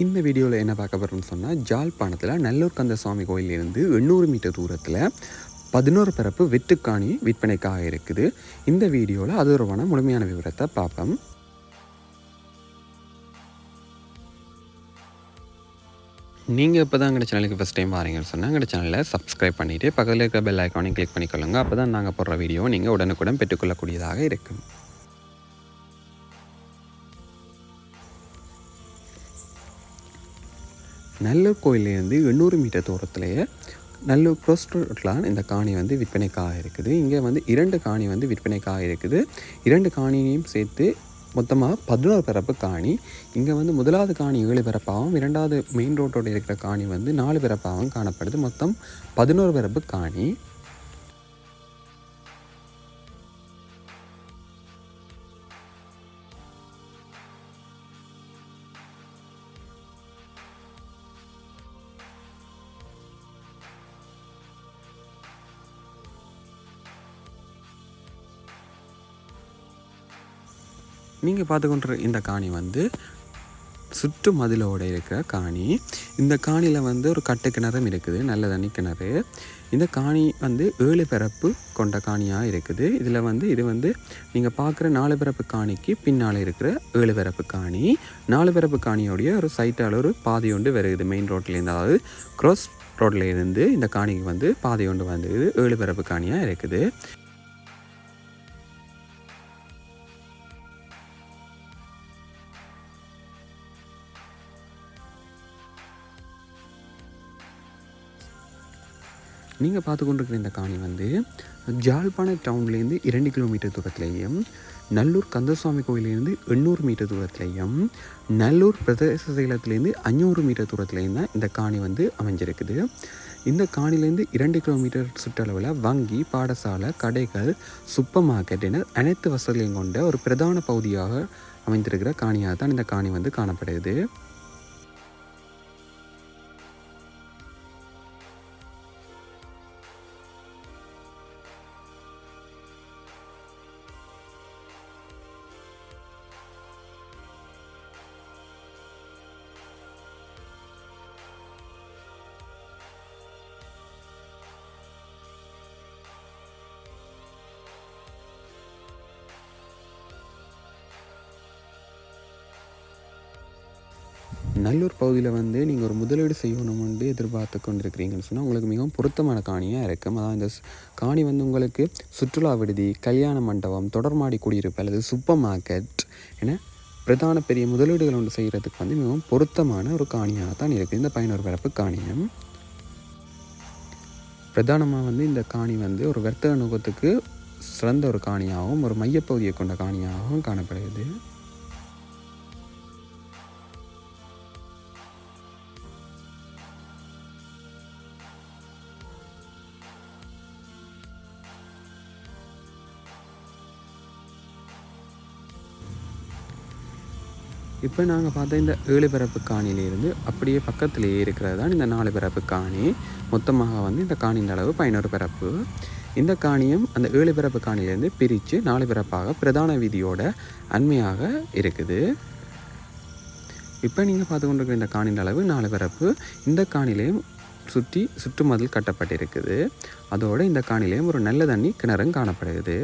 இந்த வீடியோவில் என்ன பார்க்க போகிறோம்னு சொன்னால், ஜாழ்ப்பாணத்தில் நல்லூர் கந்த சுவாமி கோயிலிருந்து 800 மீட்டர் தூரத்தில் 11 பரப்பு வெட்டுக்காணி விற்பனைக்காக இருக்குது. இந்த வீடியோவில் அது ஒருவான முழுமையான விவரத்தை பார்ப்போம். நீங்கள் இப்போ தான் எங்கள் சேனலுக்கு ஃபஸ்ட் டைம் பாருங்கன்னு சொன்னால் எங்கள் சேனலில் சப்ஸ்கிரைப் பண்ணிவிட்டு பக்கத்தில் இருக்கிற பெல் ஐக்கானையும் கிளிக் பண்ணிக்கொள்ளுங்க. அப்போ தான் நாங்கள் போடுற வீடியோ நீங்கள் உடனுக்குடன் பெற்றுக்கொள்ளக்கூடியதாக இருக்கும். நல்லூர் கோயிலேருந்து 800 மீட்டர் தூரத்திலேயே நல்லூர் க்ரோஸ் ரோட்டில் இந்த காணி விற்பனைக்காக இருக்குது. இங்கே 2 காணி விற்பனைக்காக இருக்குது. 2 காணியையும் சேர்த்து மொத்தமாக 11 பரப்பு காணி. இங்கே முதலாவது காணி 7 பரப்பாகவும், இரண்டாவது மெயின் ரோட்டோடு இருக்கிற காணி 4 பரப்பாகவும் காணப்படுது. மொத்தம் 11 பரப்பு காணி. நீங்கள் பார்த்துக்கொண்ட இந்த காணி சுற்று மதிலோடு இருக்கிற காணி. இந்த காணியில் ஒரு கட்டு கிணறும் இருக்குது, நல்ல தண்ணி கிணறு. இந்த காணி 7 பரப்பு கொண்ட காணியாக இருக்குது. இதில் இது நீங்கள் பார்க்குற 4 பரப்பு காணிக்கு பின்னால் இருக்கிற 7 பரப்பு காணி. 4 பரப்பு காணியோடைய ஒரு சைட்டால் ஒரு பாதை ஒன்று வருது மெயின் ரோட்லேருந்து, அதாவது க்ராஸ் ரோட்டில் இருந்து இந்த காணிக்கு பாதை ஒன்று வந்துடுது. 7 பரப்பு காணியாக இருக்குது. நீங்கள் பார்த்து கொண்டிருக்கிற இந்த காணி ஜாழ்ப்பாண டவுன்லேருந்து 2 கிலோமீட்டர் தூரத்துலேயும், நல்லூர் கந்தசுவாமி கோயிலேருந்து 800 மீட்டர் தூரத்துலேயும், நல்லூர் பிரதேச செயலத்துலேருந்து 500 மீட்டர் தூரத்துலேயும் தான் இந்த காணி அமைஞ்சிருக்குது. இந்த காணிலேருந்து 2 கிலோமீட்டர் சுற்றளவில் வங்கி, பாடசாலை, கடைகள், சூப்பர் மார்க்கெட் என அனைத்து வசதிகளையும் கொண்ட ஒரு பிரதான பகுதியாக அமைந்திருக்கிற காணியாக தான் இந்த காணி காணப்படுது. நல்லூர் பகுதியில் நீங்கள் ஒரு முதலீடு செய்யணும்னு எதிர்பார்த்து கொண்டிருக்கிறீங்கன்னு சொன்னால் உங்களுக்கு மிகவும் பொருத்தமான காணியாக இருக்கும். அதான் இந்த காணி உங்களுக்கு சுற்றுலா விடுதி, கல்யாண மண்டபம், தொடர்மாடி குடியிருப்பு அல்லது சூப்பர் மார்க்கெட் என பிரதான பெரிய முதலீடுகள் ஒன்று செய்கிறதுக்கு மிகவும் பொருத்தமான ஒரு காணியாக தான் இருக்குது இந்த 11 பரப்பு காணியம். பிரதானமாக இந்த காணி ஒரு வர்த்தக நோக்கத்துக்கு சிறந்த ஒரு காணியாகவும், ஒரு மையப்பகுதியை கொண்ட காணியாகவும் காணப்படுகிறது. இப்போ நாங்கள் பார்த்த இந்த 7 பரப்பு காணியிலேருந்து அப்படியே பக்கத்திலேயே இருக்கிறது தான் இந்த 4 பரப்பு காணி. மொத்தமாக இந்த காணியின் அளவு 11 பரப்பு. இந்த காணியும் அந்த 7 பரப்பு காணியிலேருந்து பிரித்து 4 பரப்பாக பிரதான வீதியோட அண்மையாக இருக்குது. இப்போ நீங்கள் பார்த்து கொண்டிருக்கிற இந்த காணியின் அளவு 4 பரப்பு. இந்த காணிலையும் சுற்று மதில் கட்டப்பட்டிருக்குது. அதோடு இந்த காணிலையும் ஒரு நல்ல தண்ணி கிணறும் காணப்படுகிறது.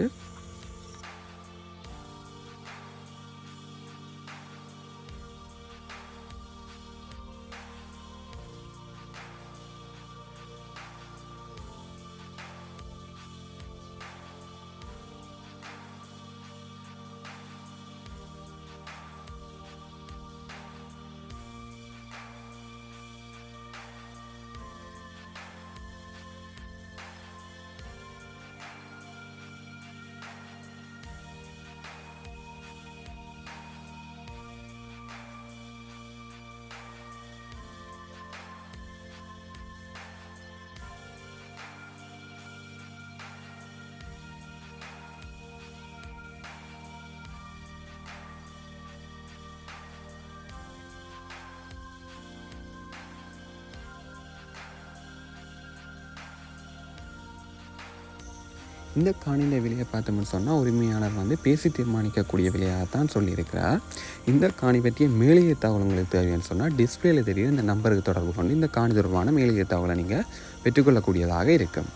இந்த காணியின் விலையை பார்த்தோம்னு சொன்னால் உரிமையாளர் வந்து பேசி தீர்மானிக்கக்கூடிய விலையாகத்தான் சொல்லியிருக்கிறார். இந்த காணி பற்றிய மேலிய தகவல் உங்களுக்கு தேவைன்னு சொன்னால் டிஸ்பிளேல தெரியும் இந்த நம்பருக்கு தொடர்பு கொண்டு இந்த காணி தொடர்பான மேலிய தகவலை நீங்கள் பெற்றுக்கொள்ளக்கூடியதாக இருக்கும்.